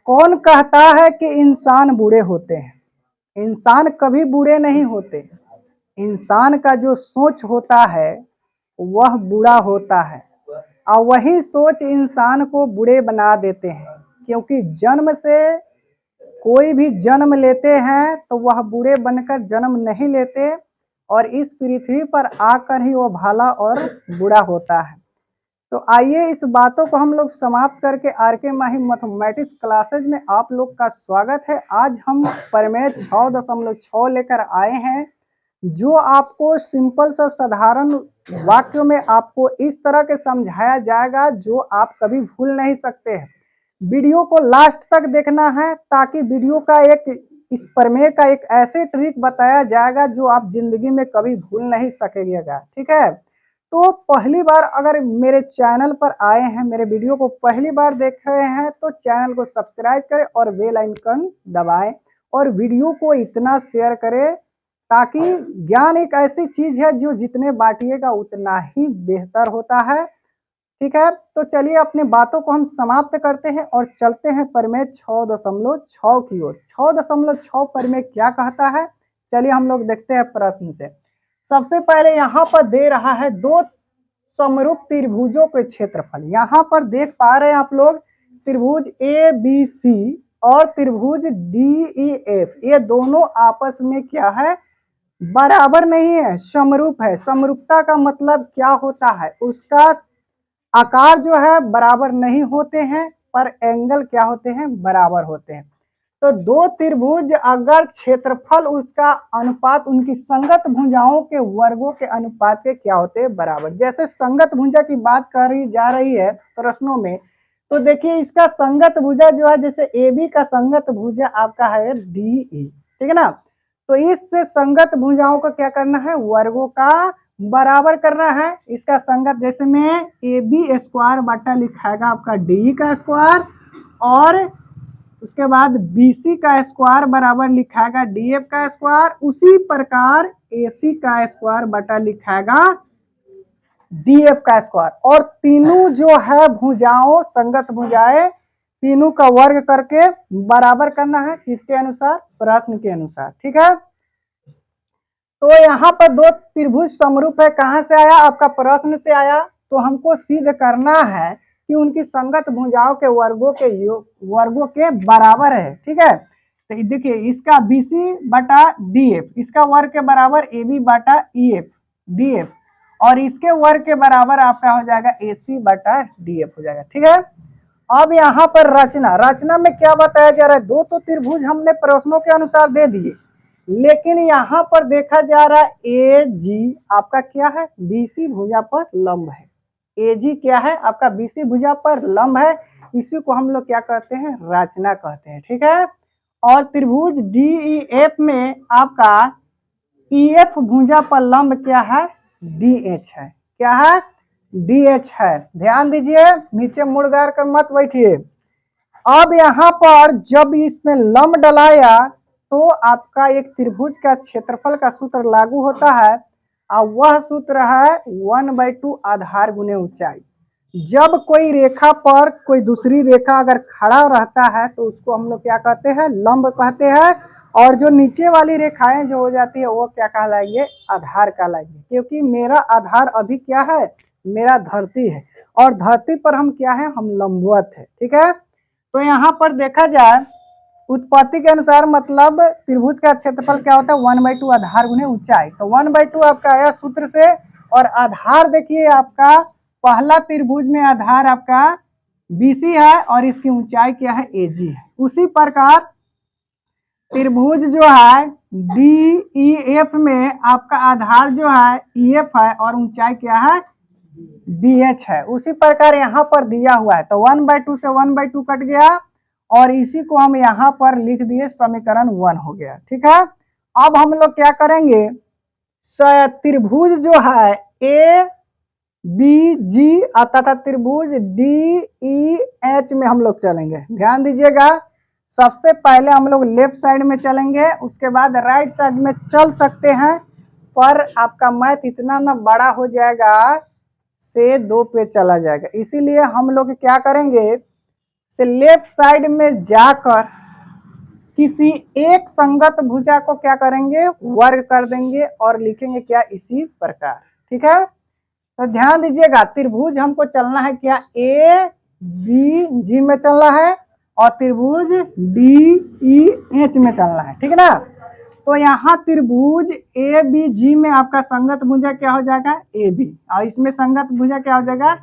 कौन कहता है कि इंसान बुरे होते हैं? इंसान कभी बुरे नहीं होते। इंसान का जो सोच होता है वह बुरा होता है और वही सोच इंसान को बुरे बना देते हैं, क्योंकि जन्म से कोई भी जन्म लेते हैं तो वह बुरे बनकर जन्म नहीं लेते और इस पृथ्वी पर आकर ही वह भला और बुरा होता है। तो आइए इस बातों को हम लोग समाप्त करके आर के माही मैथमेटिक्स क्लासेज में आप लोग का स्वागत है। आज हम प्रमेय 6.6 लेकर आए हैं, जो आपको सिंपल सा साधारण वाक्यों में आपको इस तरह के समझाया जाएगा जो आप कभी भूल नहीं सकते हैं। वीडियो को लास्ट तक देखना है ताकि वीडियो का इस प्रमेय का एक ऐसे ट्रिक बताया जाएगा जो आप जिंदगी में कभी भूल नहीं सकेंगे। ठीक है, तो पहली बार अगर मेरे चैनल पर आए हैं, मेरे वीडियो को पहली बार देख रहे हैं तो चैनल को सब्सक्राइब करें और बेल आइकन दबाएं और वीडियो को इतना शेयर करें ताकि ज्ञान एक ऐसी चीज है जो जितने बांटिएगा उतना ही बेहतर होता है। ठीक है, तो चलिए अपनी बातों को हम समाप्त करते हैं और चलते हैं प्रमेय 6.6 की ओर। 6.6 प्रमेय क्या कहता है, चलिए हम लोग देखते हैं प्रश्न से। सबसे पहले यहाँ पर दे रहा है दो समरूप त्रिभुजों के क्षेत्रफल। यहाँ पर देख पा रहे हैं आप लोग त्रिभुज ए बी सी और त्रिभुज डी ई एफ, ये दोनों आपस में क्या है, बराबर नहीं है, समरूप है। समरूपता का मतलब क्या होता है, उसका आकार जो है बराबर नहीं होते हैं पर एंगल क्या होते हैं, बराबर होते हैं। तो दो त्रिभुज अगर क्षेत्रफल उसका अनुपात उनकी संगत भुजाओं के वर्गों के अनुपात के क्या होते हैं, बराबर। जैसे संगत भुजा की बात करी जा रही है प्रश्नों में, तो देखिए इसका संगत भुजा जो है, जैसे ए बी का संगत भुजा आपका है डी ई, ठीक है ना। तो इससे संगत भुजाओं का क्या करना है, वर्गों का बराबर करना है। इसका संगत जैसे में ए बी स्क्वायर बटा लिखाएगा आपका डी का स्क्वायर और उसके बाद BC का स्क्वायर बराबर लिखाएगा DF का स्क्वायर, उसी प्रकार AC का स्क्वायर बटा लिखाएगा DF का स्क्वायर। और तीनों जो है भुजाओं, संगत भुजाएं, तीनों का वर्ग करके बराबर करना है। किसके अनुसार, प्रश्न के अनुसार। ठीक है, तो यहाँ पर दो त्रिभुज समरूप है, कहाँ से आया, आपका प्रश्न से आया। तो हमको सिद्ध करना है कि उनकी संगत भुजाओं के वर्गों के बराबर है। ठीक है, तो देखिए इसका BC बटा DF, इसका वर्ग के बराबर AB बटा EF DF, और इसके वर्ग के बराबर आपका हो जाएगा AC बटा DF हो जाएगा। ठीक है, अब यहाँ पर रचना में क्या बताया जा रहा है, दो तो त्रिभुज हमने प्रश्नों के अनुसार दे दिए, लेकिन यहाँ पर देखा जा रहा है AG आपका क्या है, BC भुजा पर लंब है। AG क्या है, आपका BC भुजा पर लंब है, इसी को हम लोग क्या कहते हैं, रचना कहते हैं। ठीक है, और त्रिभुज DEF में आपका EF भुजा पर लंब क्या है, DH है। क्या है, DH है। ध्यान दीजिए, नीचे मुड़गार कर मत बैठिए। अब यहाँ पर जब इसमें लंब डलाया तो आपका एक त्रिभुज का क्षेत्रफल का सूत्र लागू होता है, और वह सूत्र है 1/2 आधार गुने ऊंचाई। जब कोई रेखा पर कोई दूसरी रेखा अगर खड़ा रहता है तो उसको हम लोग क्या कहते हैं, लंब कहते हैं, और जो नीचे वाली रेखाएं जो हो जाती है वो क्या कहलाएंगे, आधार कहलाएंगे। क्योंकि मेरा आधार अभी क्या है, मेरा धरती है, और धरती पर हम क्या है, हम लंबवत है। ठीक है, तो यहाँ पर देखा जाए उत्पत्ति के अनुसार मतलब त्रिभुज का क्षेत्रफल क्या होता है, 1/2 आधार गुने ऊंचाई। तो 1/2 आपका आया सूत्र से, और आधार देखिए आपका पहला त्रिभुज में आधार आपका BC है और इसकी ऊंचाई क्या है, AG है। उसी प्रकार त्रिभुज जो है DEF में आपका आधार जो है EF है और ऊंचाई क्या है, DH है। उसी प्रकार यहाँ पर दिया हुआ है, तो 1/2 से 1/2 कट गया और इसी को हम यहाँ पर लिख दिए, समीकरण 1 हो गया। ठीक है, अब हम लोग क्या करेंगे, त्रिभुज जो है ABG तथा त्रिभुज DEH में हम लोग चलेंगे। ध्यान दीजिएगा, सबसे पहले हम लोग लेफ्ट साइड में चलेंगे, उसके बाद राइट साइड में चल सकते हैं, पर आपका मैथ इतना ना बड़ा हो जाएगा से 2 पे चला जाएगा। इसीलिए हम लोग क्या करेंगे, से लेफ्ट साइड में जाकर किसी एक संगत भुजा को क्या करेंगे, वर्ग कर देंगे और लिखेंगे क्या, इसी प्रकार। ठीक है, तो ध्यान दीजिएगा, त्रिभुज हमको चलना है क्या, ए बी जी में चलना है और त्रिभुज डी ई एच में चलना है। ठीक है ना, तो यहाँ त्रिभुज ए बी जी में आपका संगत भुजा क्या हो जाएगा, ए बी, और इसमें संगत भुजा क्या हो जाएगा,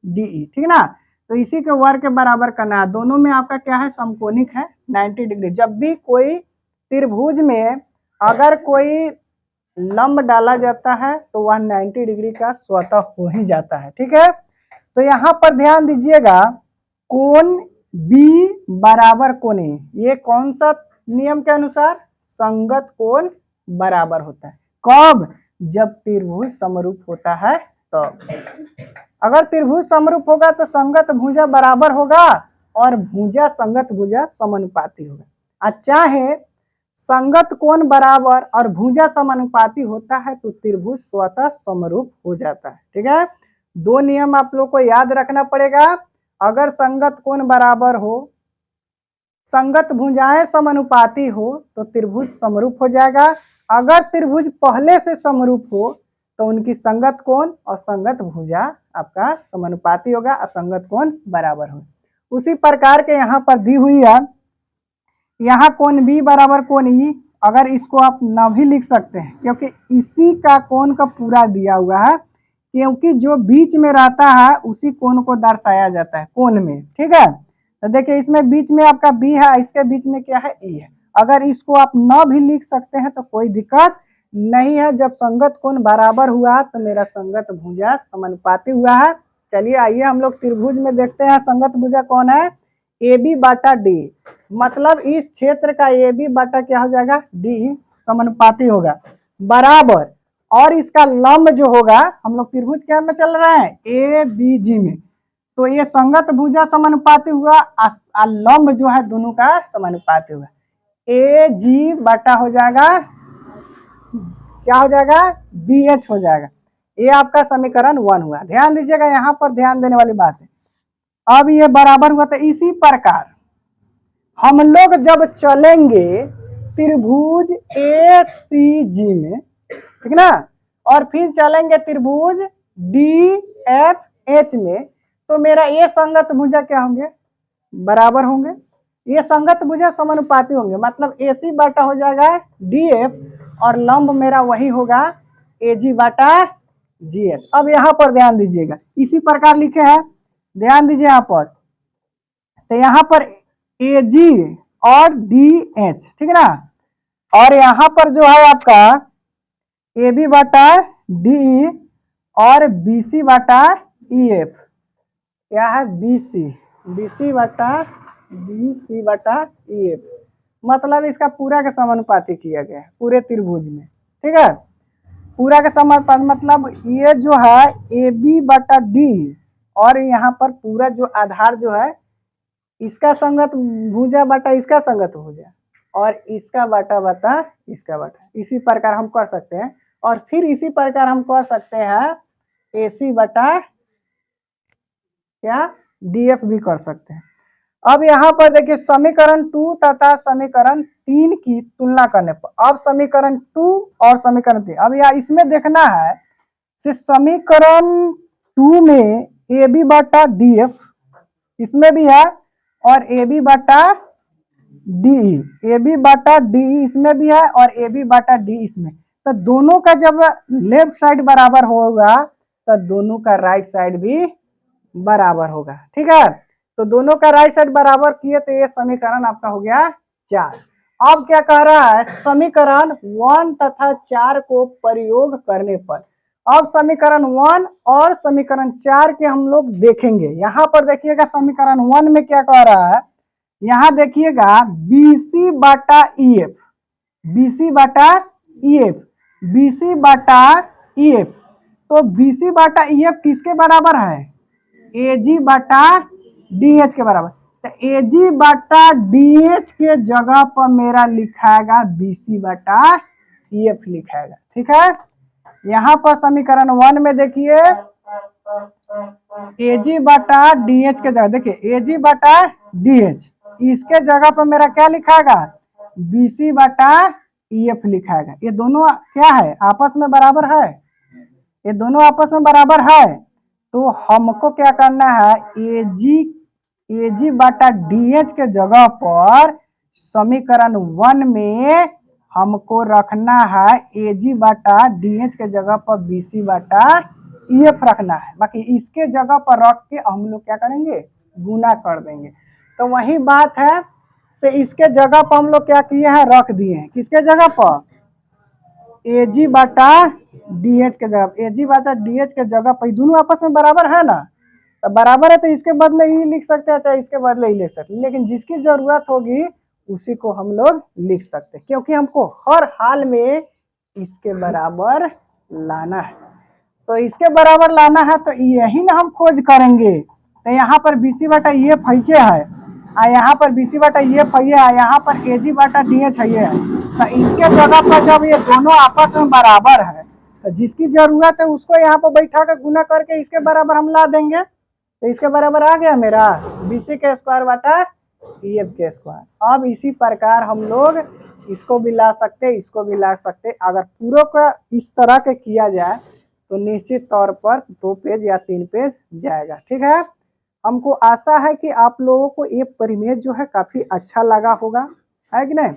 डी ई। ठीक है ना, तो इसी के वर्ग के बराबर करना है। दोनों में आपका क्या है, समकोणिक है 90 डिग्री। जब भी कोई त्रिभुज में अगर कोई लंब डाला जाता है तो वह 90 डिग्री का स्वतः हो ही जाता है। ठीक है, तो यहाँ पर ध्यान दीजिएगा, कोण बी बराबर कोण ए, ये कौन सा नियम के अनुसार, संगत कोण बराबर होता है। कब, जब त्रिभुज समरूप होता है तो। अगर त्रिभुज समरूप होगा तो संगत भुजा बराबर होगा और भुजा संगत भुजा समानुपाती होगा। चाहे संगत कोण बराबर और भुजा समानुपाती होता है तो त्रिभुज स्वतः समरूप हो जाता है। ठीक है, दो नियम आप लोग को याद रखना पड़ेगा। अगर संगत कोण बराबर हो, संगत भुजाएं समानुपाती हो तो त्रिभुज समरूप हो जाएगा। अगर त्रिभुज पहले से समरूप हो तो उनकी संगत कोण और संगत भुजा आपका समानुपाती होगा और संगत कोण बराबर हो। उसी प्रकार के यहाँ पर दी हुई है, यहाँ कोण बी बराबर कोण ई, अगर इसको आप न भी लिख सकते हैं क्योंकि इसी का कोण का पूरा दिया हुआ है, क्योंकि जो बीच में रहता है उसी कोण को दर्शाया जाता है कोण में। ठीक है, तो देखिए इसमें बीच में आपका बी है, इसके बीच में क्या है, ई है। अगर इसको आप न भी लिख सकते हैं तो कोई दिक्कत नहीं है। जब संगत कोण बराबर हुआ तो मेरा संगत भुजा समानुपाती हुआ है। चलिए आइए हम लोग त्रिभुज में देखते हैं संगत भुजा कौन है, ए बी बाटा डी, मतलब इस क्षेत्र का ए बी बाटा क्या हो जाएगा, डी समानुपाती होगा बराबर, और इसका लंब जो होगा, हम लोग त्रिभुज क्या में चल रहा है, ए बी जी में, तो ये संगत भुजा समानुपाती हुआ, लंब जो है दोनों का समानुपाती हुआ, ए जी बटा हो जाएगा, क्या हो जाएगा, बी एच हो जाएगा। ये आपका समीकरण 1 हुआ। ध्यान दीजिएगा, यहाँ पर ध्यान देने वाली बात है। अब ये बराबर हुआ, तो इसी प्रकार हम लोग जब चलेंगे त्रिभुज ए सी जी में, ठीक ना, और फिर चलेंगे त्रिभुज डी एफ एच में, तो मेरा ये संगत भुजा क्या होंगे, बराबर होंगे, ये संगत भुजा समानुपाती होंगे, मतलब ए सी बाटा हो जाएगा डी एफ और लंब मेरा वही होगा ए जी बाटा जी एच। अब यहाँ पर ध्यान दीजिएगा, इसी प्रकार लिखे हैं, ध्यान दीजिए यहाँ पर, तो यहाँ पर ए जी और डी एच, ठीक है ना, और यहाँ पर जो है आपका ए बी बाटा डी और बी सी बाटा ई एफ, क्या है, बी सी बाटा ई एफ, मतलब इसका पूरा का समानुपाती किया गया है पूरे त्रिभुज में। ठीक है, पूरा का समानुपाती मतलब ये जो है ए बी बाटा डी और यहाँ पर पूरा जो आधार जो है इसका संगत भुजा बाटा इसका संगत भुजा और इसका बाटा बाटा इसका बाटा, इसी प्रकार हम कर सकते हैं। और फिर इसी प्रकार हम कर सकते हैं ए सी बटा क्या, डी एफ भी कर सकते हैं। अब यहाँ पर देखिए समीकरण 2 तथा समीकरण 3 की तुलना करने पर, अब समीकरण 2 और समीकरण 3, अब यहाँ इसमें देखना है समीकरण 2 में ए बी बटा डी एफ इसमें भी है और ए बी बटा डी, ए बी बटा डी इसमें भी है और ए बी बटा डी इसमें, तो दोनों का जब लेफ्ट साइड बराबर होगा तो दोनों का राइट साइड भी बराबर होगा। ठीक है, तो दोनों का राइट साइड बराबर किए तो ये समीकरण आपका हो गया 4। अब क्या कह रहा है, समीकरण 1 तथा 4 को प्रयोग करने पर, अब समीकरण 1 और समीकरण 4 के हम लोग देखेंगे। यहाँ पर देखिएगा समीकरण 1 में क्या कह रहा है, यहाँ देखिएगा बी सी बाटा ई एफ, बी सी बाटा ई एफ, बी सी बाटा ई एफ, तो बी सी बाटा ई एफ किसके बराबर है, ए जी बाटा डी एच के बराबर, तो ए जी बाटा डी एच के जगह पर मेरा लिखाएगा बी सी बाटा ई एफ लिखाएगा। ठीक है, यहाँ पर समीकरण 1 में देखिए एजी बटा डी एच के जगह, देखिए एजी बटा डी एच, इसके जगह पर मेरा क्या लिखाएगा, बीसी बटा ई एफ लिखाएगा। ये दोनों क्या है, आपस में बराबर है, ये दोनों आपस में बराबर है। तो हमको क्या करना है, एजी बटा डी एच के जगह पर समीकरण 1 में हमको रखना है एजी बटा डी एच के जगह पर बीसी बटा ई एफ रखना है। बाकी इसके जगह पर रख के हम लोग क्या करेंगे, गुना कर देंगे। तो वही बात है, से इसके जगह पर हम लोग क्या किए हैं, रख दिए हैं, किसके जगह पर, एजी बटा डी एच के जगह, एजी बटा डी एच के जगह पर, दोनों आपस में बराबर है ना, तो बराबर है तो इसके बदले ही लिख सकते हैं, चाहे इसके बदले ही लिख सकते हैं, लेकिन जिसकी जरूरत होगी उसी को हम लोग लिख सकते हैं, क्योंकि हमको हर हाल में इसके बराबर लाना है। तो इसके बराबर लाना है तो यही ना हम खोज करेंगे। तो यहाँ पर बीसी बटा ये फैके है, यहाँ पर बीसी बटा ये फैया है, यहाँ पर एजी बटा डी एच है। तो इसके जगह पर जब ये दोनों आपस में बराबर है तो जिसकी जरूरत है उसको यहाँ पर बैठा कर गुना करके इसके बराबर हम ला देंगे। तो इसके बराबर आ गया मेरा बीसी के स्क्वायर बटा ई एफ के स्क्वायर। अब इसी प्रकार हम लोग इसको भी ला सकते, इसको भी ला सकते। अगर पूरा का इस तरह के किया जाए तो निश्चित तौर पर 2 पेज या 3 पेज जाएगा। ठीक है, हमको आशा है कि आप लोगों को ये परिमेय जो है काफ़ी अच्छा लगा होगा, है कि नहीं।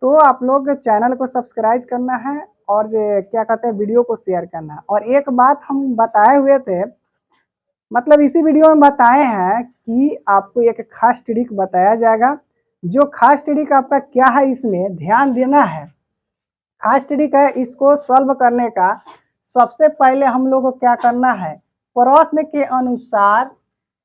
तो आप लोग चैनल को सब्सक्राइब करना है और क्या कहते हैं, वीडियो को शेयर करना है। और एक बात हम बताए हुए थे, मतलब इसी वीडियो में बताए हैं कि आपको एक खास ट्रिक बताया जाएगा। जो खास ट्रिक आपका क्या है, इसमें ध्यान देना है। खास ट्रिक है, इसको सॉल्व करने का सबसे पहले हम लोग को क्या करना है, प्रश्न के अनुसार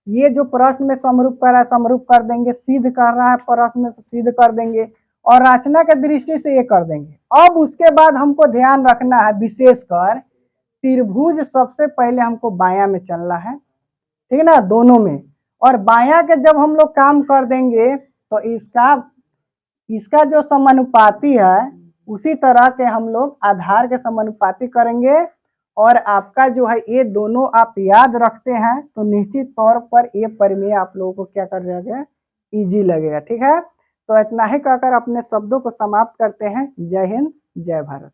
ये जो प्रश्न में समरूप कर रहा है समरूप कर देंगे, सिद्ध कर रहा है प्रश्न में सिद्ध कर देंगे, और रचना के दृष्टि से ये कर देंगे। अब उसके बाद हमको ध्यान रखना है, विशेषकर त्रिभुज सबसे पहले हमको बायां में चलना है, ठीक है ना, दोनों में। और बायां के जब हम लोग काम कर देंगे तो इसका जो समानुपाती है उसी तरह के हम लोग आधार के समानुपाती करेंगे। और आपका जो है ये दोनों आप याद रखते हैं तो निश्चित तौर पर ये परिमेय आप लोगों को क्या कर जाएगा, इजी लगेगा। ठीक है, तो इतना ही कहकर अपने शब्दों को समाप्त करते हैं। जय हिंद, जय भारत।